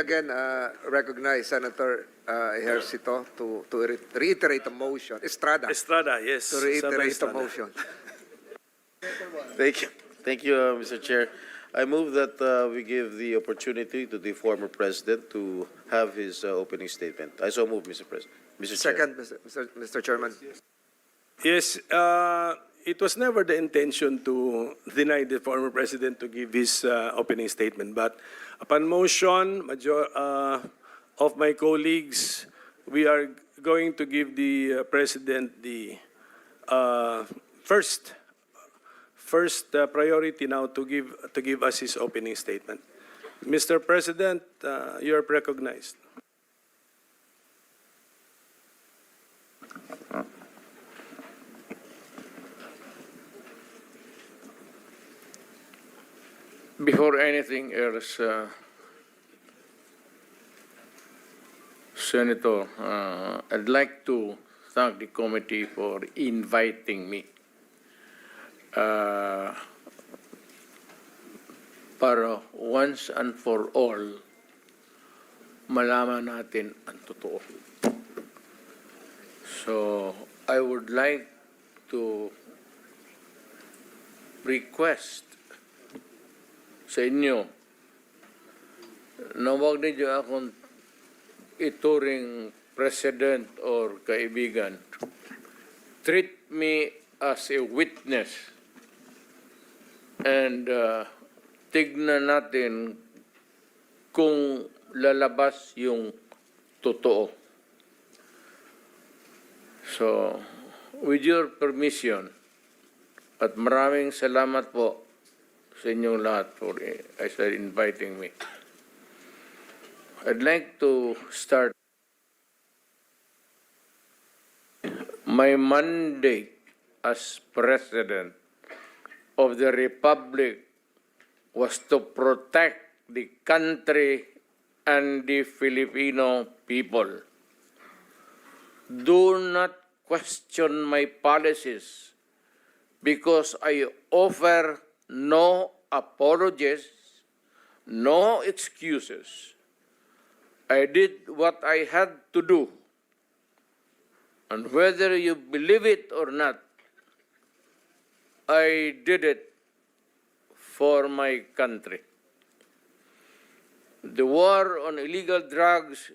Again, recognize Senator Ejercito to reiterate the motion. Estrada. Estrada, yes. To reiterate the Estrada. motion. Thank you. Thank you, Mr. Chair. I move that we give the opportunity to the former president to have his opening statement. I so move, Mr. President. Mr. Chair. Second, Mr. Chairman. Yes, it was never the intention to deny the former president to give his opening statement. But upon motion of my colleagues, we are going to give the president the first priority now to give us his opening statement. Mr. President, you are recognized. Before anything else, Senator, I'd like to thank the committee for inviting me para once and for all malaman natin ang totoo. So, I would like to request sa inyo na huwag ninyo akong ituring president or kaibigan. Treat me as a witness and tignan natin kung lalabas yung totoo. So, with your permission, at maraming salamat po sa inyong lahat for inviting me. I'd like to start. My mandate as President of the Republic was to protect the country and the Filipino people. Do not question my policies because I offer no apologies, no excuses. I did what I had to do. And whether you believe it or not, I did it for my country. The war on illegal drugs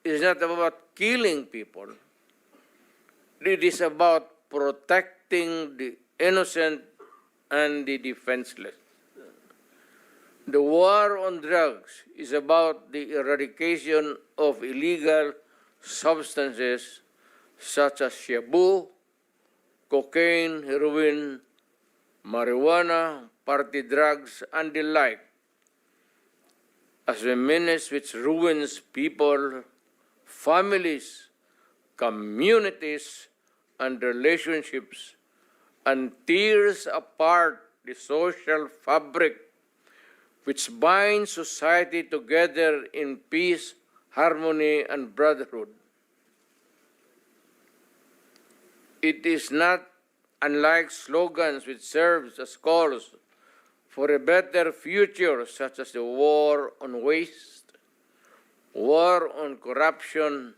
is not about killing people. It is about protecting the innocent and the defenseless. The war on drugs is about the eradication of illegal substances such as shabu, cocaine, heroin, marijuana, party drugs, and the like, as a menace which ruins people, families, communities, and relationships, and tears apart the social fabric which binds society together in peace, harmony, and brotherhood. It is not unlike slogans which serves as calls for a better future, such as the war on waste, war on corruption,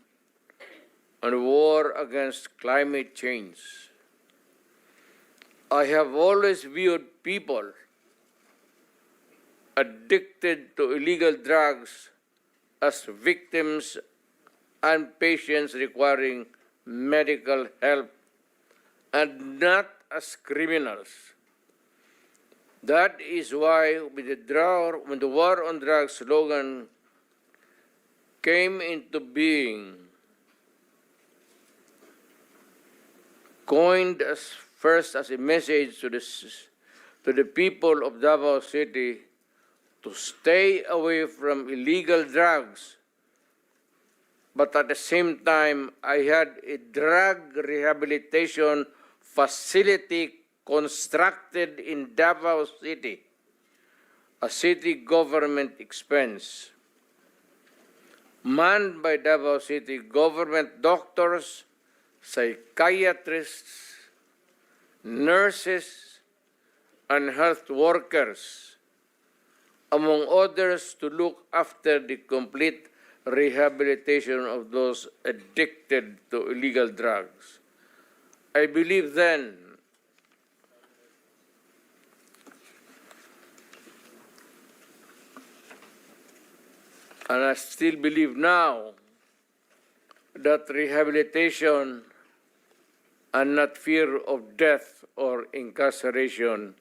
and war against climate change. I have always viewed people addicted to illegal drugs as victims and patients requiring medical help and not as criminals. That is why when the war on drugs slogan came into being, coined first as a message to the people of Davao City to stay away from illegal drugs, but at the same time, I had a drug rehabilitation facility constructed in Davao City, a city government expense, manned by Davao City government doctors, psychiatrists, nurses, and health workers among others, to look after the complete rehabilitation of those addicted to illegal drugs. I believe then and I still believe now that rehabilitation and not fear of death or incarceration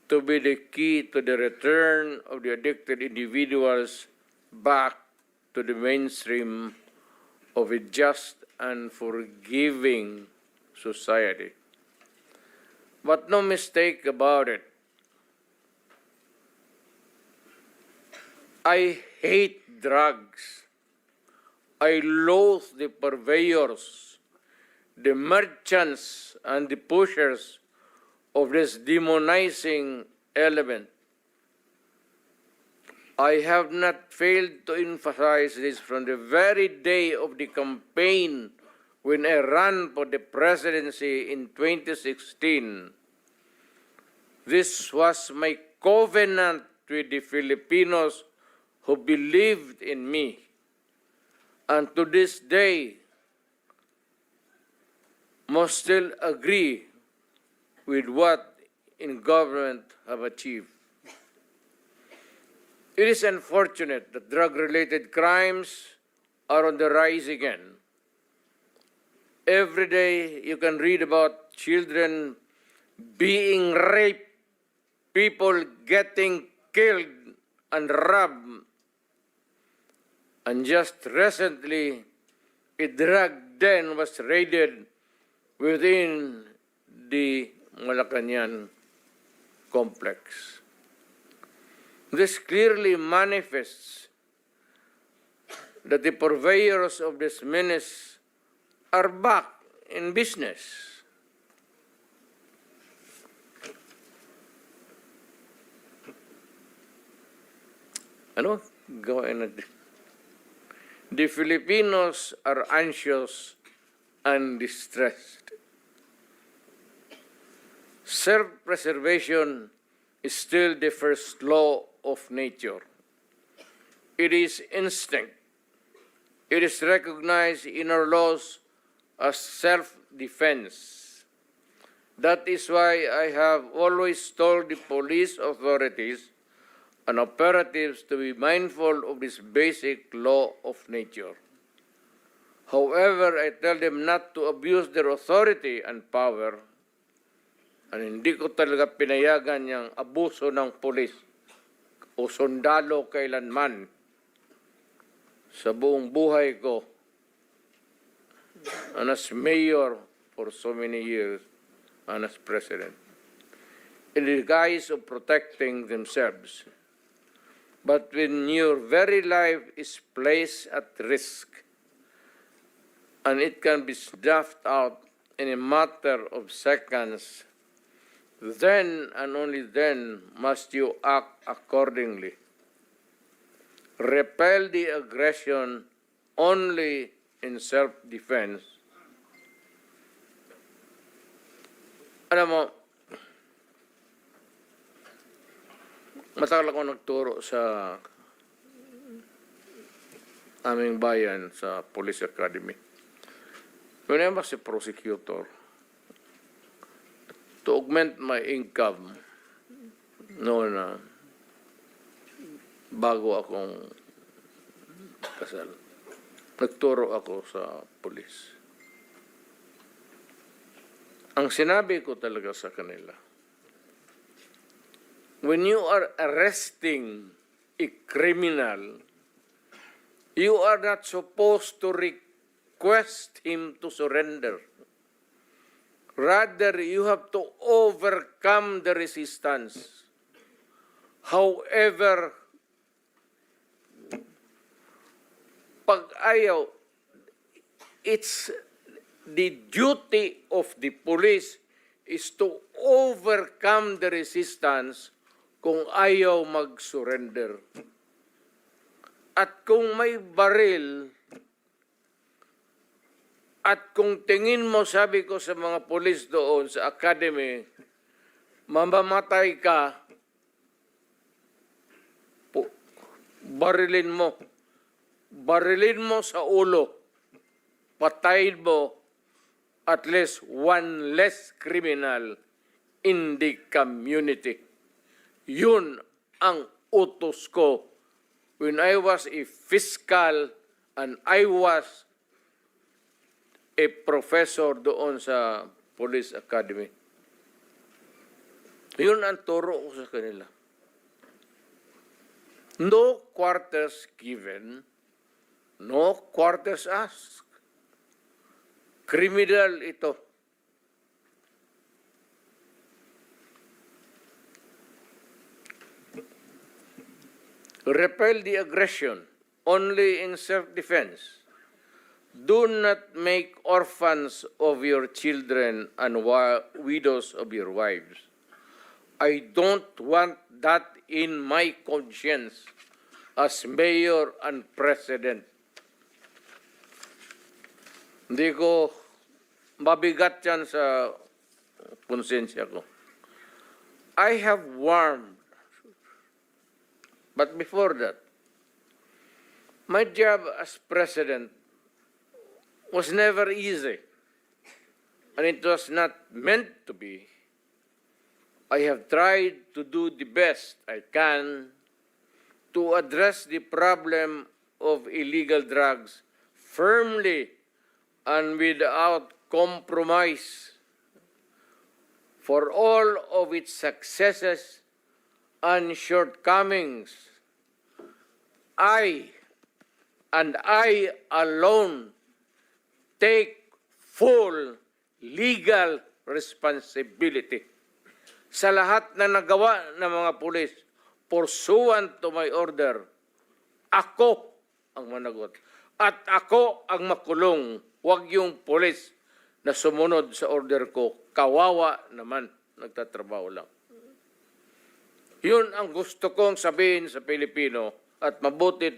to be the key to the return of the addicted individuals back to the mainstream of a just and forgiving society. But no mistake about it, I hate drugs. I loathe the purveyors, the merchants, and the pushers of this demonizing element. I have not failed to emphasize this from the very day of the campaign when I ran for the presidency in 2016. This was my covenant with the Filipinos who believed in me. And to this day, must still agree with what in government have achieved. It is unfortunate that drug-related crimes are on the rise again. Every day you can read about children being raped, people getting killed and robbed. And just recently, a drug den was raided within the Malacañang complex. This clearly manifests that the purveyors of this menace are back in business. Ano? Gawin natin. The Filipinos are anxious and distressed. Self-preservation is still the first law of nature. It is instinct. It is recognized in our laws as self-defense. That is why I have always told the police authorities and operatives to be mindful of this basic law of nature. However, I tell them not to abuse their authority and power, and hindi ko talaga pinayagan yung abuso ng pulis o sundalo kailanman sa buong buhay ko and as mayor for so many years and as president. In the guise of protecting themselves. But when your very life is placed at risk and it can be snuffed out in a matter of seconds, then and only then must you act accordingly. Repel the aggression only in self-defense. Alam mo, matagal ako nagturo sa aming bayan sa Police Academy. When I was a prosecutor, to augment my income noon na bago akong kasal, nagturo ako sa pulis. Ang sinabi ko talaga sa kanila, when you are arresting a criminal, you are not supposed to request him to surrender. Rather, you have to overcome the resistance. However, pag ayaw, it's the duty of the police is to overcome the resistance kung ayaw mag-surrender. At kung may baril, at kung tingin mo, sabi ko sa mga polis doon sa academy, mamamatay ka, barilin mo. Barilin mo sa ulo. Patayin mo at least one less criminal in the community. Yun ang utos ko when I was a fiscal and I was a professor doon sa Police Academy. Yun ang turo ko sa kanila. No quarters given, no quarters asked. Criminal ito. Repel the aggression only in self-defense. Do not make orphans of your children and widows of your wives. I don't want that in my conscience as mayor and president. Hindi ko mabigat yan sa konsensya ko. I have warned. But before that, my job as president was never easy. And it was not meant to be. I have tried to do the best I can to address the problem of illegal drugs firmly and without compromise. For all of its successes and shortcomings, I alone take full legal responsibility sa lahat na nagawa ng mga pulis pursuant to my order. Ako ang managot. At ako ang makulong. Huwag yung pulis na sumunod sa order ko. Kawawa naman, nagtatrabaho lang. Yun ang gusto kong sabihin sa Pilipino at mabutit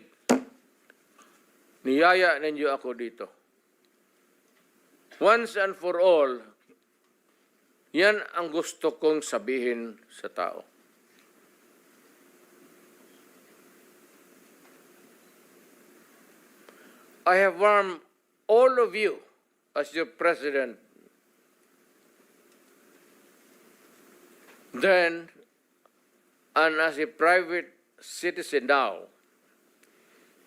niyaya ninyo ako dito. Once and for all, yan ang gusto kong sabihin sa tao. I have warned all of you as your president then and as a private citizen now.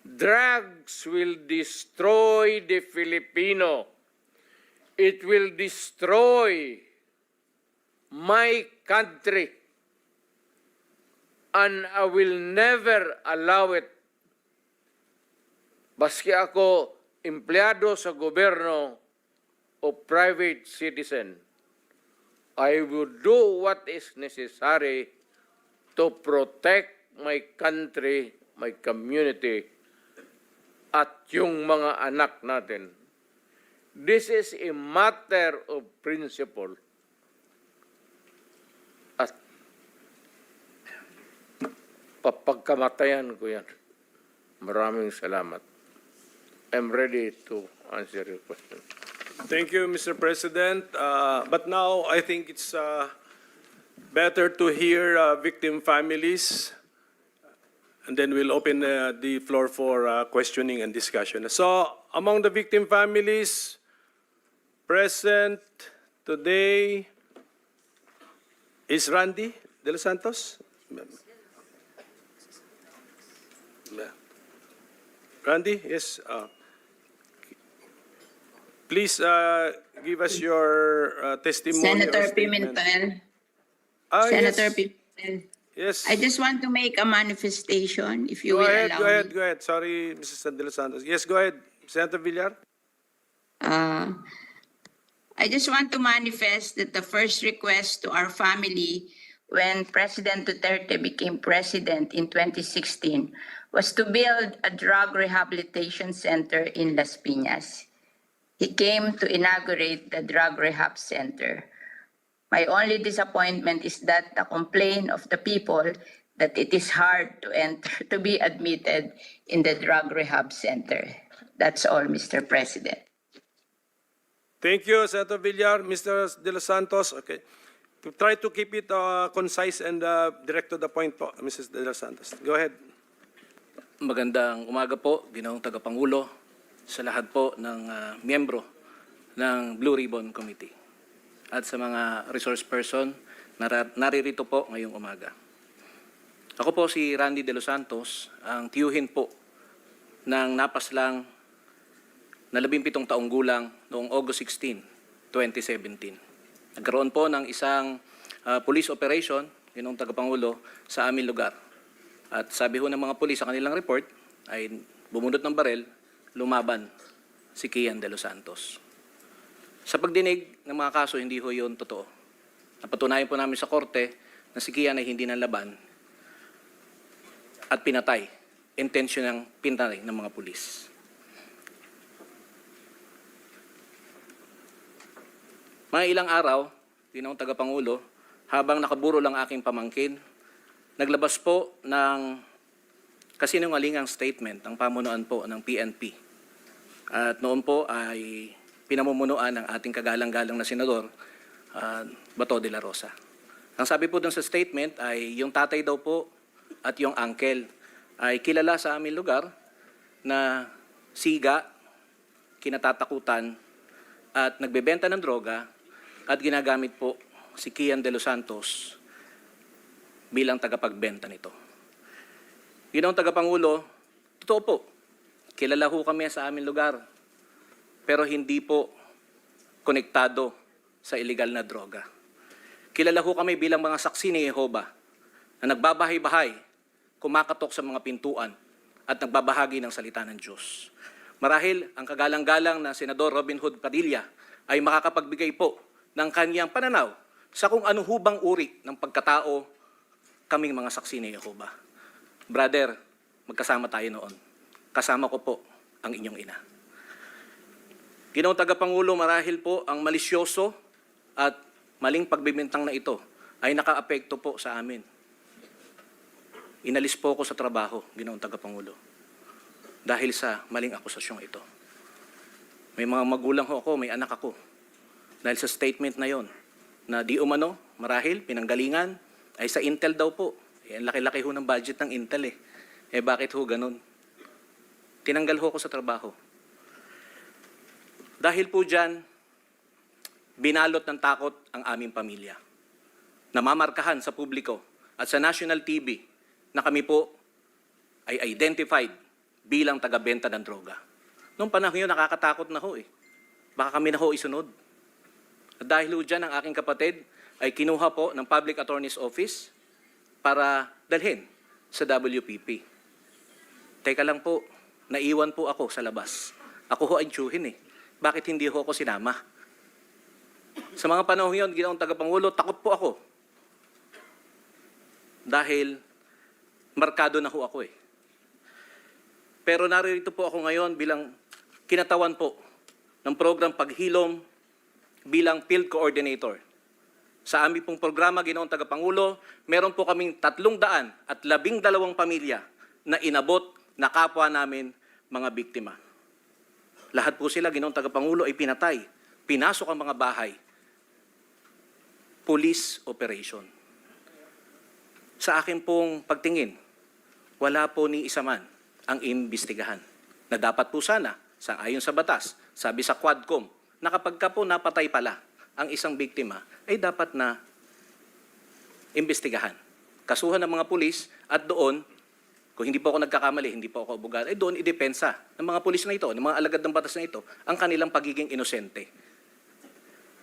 Drugs will destroy the Filipino. It will destroy my country. And I will never allow it. Baski ako empleyado sa gobyerno o private citizen, I will do what is necessary to protect my country, my community, at yung mga anak natin. This is a matter of principle. At papagkamatayan ko yan. Maraming salamat. I'm ready to answer your question. Thank you, Mr. President. But now I think it's better to hear victim families, and then we'll open the floor for questioning and discussion. So, among the victim families present today is Randy De Los Santos. Randy, yes. Please give us your testimony. Senator or statement. Pimentel. Ah, Senator yes. Pimentel. Yes. I just want to make a manifestation, if you Go will ahead, allow go ahead, me. go ahead. Sorry, Mrs. De Los Santos. Yes, go ahead. Senator Villar. I just want to manifest that the first request to our family when President Duterte became president in 2016 was to build a drug rehabilitation center in Las Piñas. He came to inaugurate the drug rehab center. My only disappointment is that the complaint of the people that it is hard to enter, to be admitted in the drug rehab center. That's all, Mr. President. Thank you, Senator Villar. Mr. De Los Santos, okay. Try to keep it concise and direct to the point, po, Mrs. De Los Santos. Go ahead. Magandang umaga po, Ginoong Tagapangulo, sa lahat po ng miyembro ng Blue Ribbon Committee at sa mga resource person na naririto po ngayong umaga. Ako po si Randy De Los Santos, ang tiyuhin po ng napaslang na 17 taong gulang noong August 16, 2017. Nagkaroon po ng isang police operation, Ginoong Tagapangulo, sa aming lugar. At sabi ho ng mga pulis sa kanilang report ay bumunot ng barel, lumaban si Kian De Los Santos. Sa pagdinig ng mga kaso, hindi ho yun totoo. Napatunayan po namin sa korte na si Kian ay hindi nanlaban at pinatay. Intention ng pinatay ng mga pulis. Mga ilang araw, Ginoong Tagapangulo, habang nakaburo lang aking pamangkin, naglabas po ng kasinungalingang statement ang pamunuan po ng PNP. At noon po ay pinamumunuan ng ating kagalang-galang na senador, Bato de la Rosa. Ang sabi po dun sa statement ay yung tatay daw po at yung uncle ay kilala sa aming lugar na siga, kinatatakutan at nagbebenta ng droga at ginagamit po si Kian De Los Santos bilang tagapagbenta nito. Ginoong Tagapangulo, totoo po, kilala ho kami sa aming lugar, pero hindi po konektado sa illegal na droga. Kilala ho kami bilang mga saksi ni Jehovah na nagbabahay-bahay, kumakatok sa mga pintuan at nagbabahagi ng salita ng Diyos. Marahil ang kagalang-galang na Senador Robin Hood Padilla ay makakapagbigay po ng kanyang pananaw sa kung ano hubang uri ng pagkatao kaming mga saksi ni Jehovah. Brother, magkasama tayo noon. Kasama ko po ang inyong ina. Ginoong Tagapangulo, marahil po ang malisyoso at maling pagbibintang na ito ay nakaapekto po sa amin. Inalis po ako sa trabaho, Ginoong Tagapangulo, dahil sa maling akusasyong ito. May mga magulang ho ako, may anak ako. Dahil sa statement na yon, na di umano, marahil, pinanggalingan, ay sa Intel daw po. Ang laki-laki ho ng budget ng Intel eh. Bakit ho ganun? Tinanggal ho ko sa trabaho. Dahil po dyan, binalot ng takot ang aming pamilya. Namamarkahan sa publiko at sa national TV na kami po ay identified bilang taga-benta ng droga. Noong panahon yun, nakakatakot na ho eh. Baka kami na ho isunod. At dahil ho dyan, ang aking kapatid ay kinuha po ng Public Attorney's Office para dalhin sa WPP. Teka lang po, naiwan po ako sa labas. Ako ho ay tiyuhin eh. Bakit hindi ho ako sinama? Sa mga panahon yun, Ginoong Tagapangulo, takot po ako. Dahil markado na ho ako eh. Pero naririto po ako ngayon bilang kinatawan po ng program Paghilom bilang field coordinator. Sa aming pong programa, Ginoong Tagapangulo, meron po kaming 312 pamilya na inabot na kapwa namin mga biktima. Lahat po sila, Ginoong Tagapangulo, ay pinatay. Pinasok ang mga bahay. Police operation. Sa akin pong pagtingin, wala po ni isa man ang imbestigahan. Na dapat po sana, ayon sa batas, sabi sa Quadcom, na kapag ka po napatay pala ang isang biktima, ay dapat na imbestigahan. Kasuhan ng mga pulis at doon, kung hindi po ako nagkakamali, hindi po ako abogado, ay doon idepensa ng mga pulis na ito, ng mga alagad ng batas na ito, ang kanilang pagiging inosente.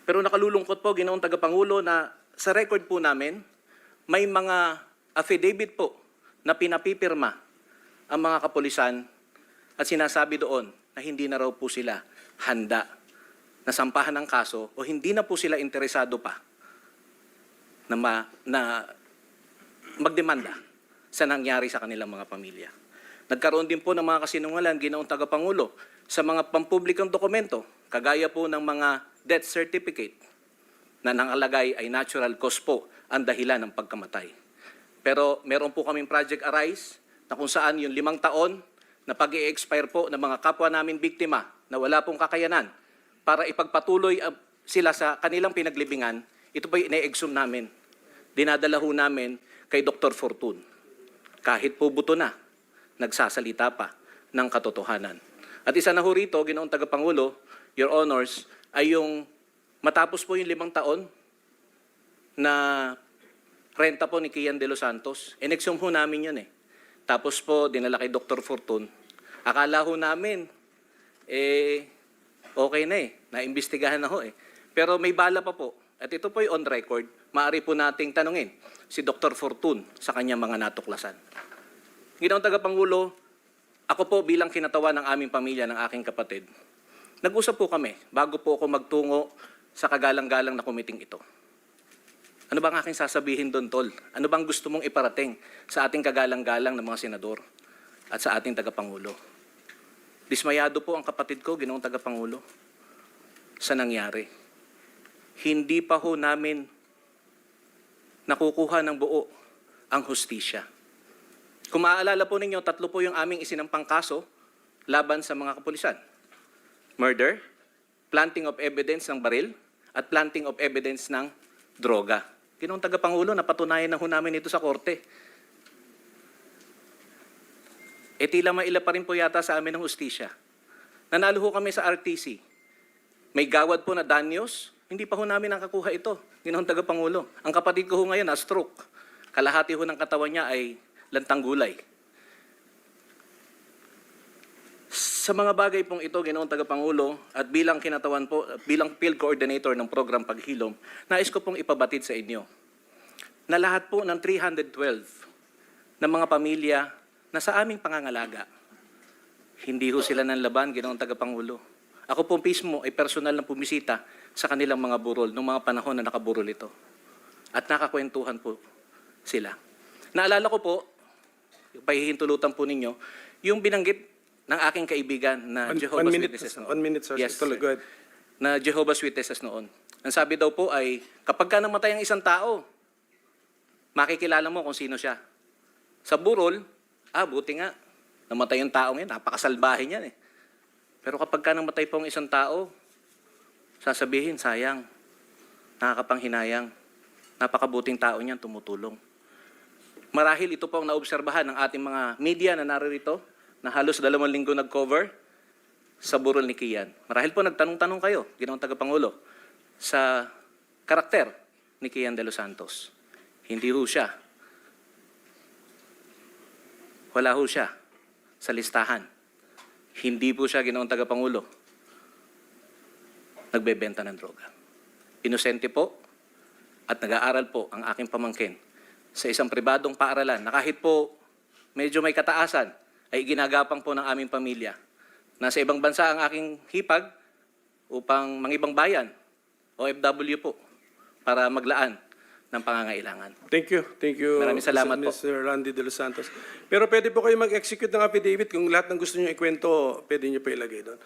Pero nakalulungkot po, Ginoong Tagapangulo, na sa record po namin, may mga affidavit po na pinapipirma ang mga kapulisan at sinasabi doon na hindi na raw po sila handa na sampahan ng kaso o hindi na po sila interesado pa na magdemanda sa nangyari sa kanilang mga pamilya. Nagkaroon din po ng mga kasinungalan, Ginoong Tagapangulo, sa mga pampublikong dokumento, kagaya po ng mga death certificate na nangalagay ay natural cause po ang dahilan ng pagkamatay. Pero meron po kaming Project Arise na kung saan yung 5 taon na pag-i-expire po ng mga kapwa namin biktima na wala pong kakayanan para ipagpatuloy sila sa kanilang pinaglibingan, ito po ine-exhume namin. Dinadala ho namin kay Dr. Fortun. Kahit po buto na, nagsasalita pa ng katotohanan. At isa na ho rito, Ginoong Tagapangulo, Your Honors, ay yung matapos po yung 5 taon na renta po ni Kian de los Santos, inexhume ho namin yun eh. Tapos po, dinala kay Dr. Fortun. Akala ho namin, okay na naimbestigahan na ho eh. Pero may bala pa po. At ito po yung on record, maaari po nating tanungin si Dr. Fortun sa kanyang mga natuklasan. Ginoong Tagapangulo, ako po bilang kinatawan ng aming pamilya, ng aking kapatid, nag-usap po kami bago po ako magtungo sa kagalang-galang na komiting ito. Ano bang aking sasabihin doon, Tol? Ano bang gusto mong iparating sa ating kagalang-galang ng mga senador at sa ating tagapangulo? Dismayado po ang kapatid ko, Ginoong Tagapangulo, sa nangyari. Hindi pa ho namin nakukuha ng buo ang hustisya. Kung maaalala po ninyo, 3 po yung aming isinampang kaso laban sa mga kapulisan. Murder, planting of evidence ng baril, at planting of evidence ng droga. Ginoong Tagapangulo, napatunayan na ho namin ito sa korte. Tila maila pa rin po yata sa amin ng hustisya. Nanalo ho kami sa RTC. May gawad po na danyos, hindi pa ho namin nakakuha ito. Ginoong Tagapangulo. Ang kapatid ko ho ngayon na stroke. Kalahati ho ng katawan niya ay lantang gulay. Sa mga bagay pong ito, Ginoong Tagapangulo, at bilang kinatawan po, bilang field coordinator ng program Paghilom, nais ko pong ipabatid sa inyo na lahat po ng 312 na mga pamilya na sa aming pangangalaga, hindi ho sila nanlaban, Ginoong Tagapangulo. Ako po mismo ay personal na pumisita sa kanilang mga burol noong mga panahon na nakaburol ito. At nakakwentuhan po sila. Naalala ko po, yung pahihintulutan po ninyo, yung binanggit ng aking kaibigan na Jehovah's Witnesses noon. 1 minute, sir. Yes, Tuloy, sir. go ahead. Na Jehovah's Witnesses noon. Ang sabi daw po ay, kapag ka namatay ang isang tao, makikilala mo kung sino siya. Sa burol, buti nga, namatay yung tao ngayon, napakasalbahe niyan eh. Pero kapag ka namatay po ang isang tao, sasabihin, sayang, nakakapanghinayang, napakabuting tao niyan, tumutulong. Marahil ito po ang naobserbahan ng ating mga media na naririto, na halos 2 linggo nag-cover sa burol ni Kian. Marahil po nagtanong-tanong kayo, Ginoong Tagapangulo, sa karakter ni Kian de los Santos. Hindi ho siya. Wala ho siya sa listahan. Hindi po siya, Ginoong Tagapangulo, nagbebenta ng droga. Inosente po at nag-aaral po ang aking pamangkin sa isang pribadong paaralan na kahit po medyo may kataasan, ay ginagapang po ng aming pamilya. Nasa ibang bansa ang aking hipag upang mangibang bayan, OFW po, para maglaan ng pangangailangan. Thank you. Thank you, Maraming salamat po. Mr. Randy de los Santos. Pero pwede po kayo mag-execute ng affidavit kung lahat ng gusto niyo ikwento, pwede niyo pa ilagay doon.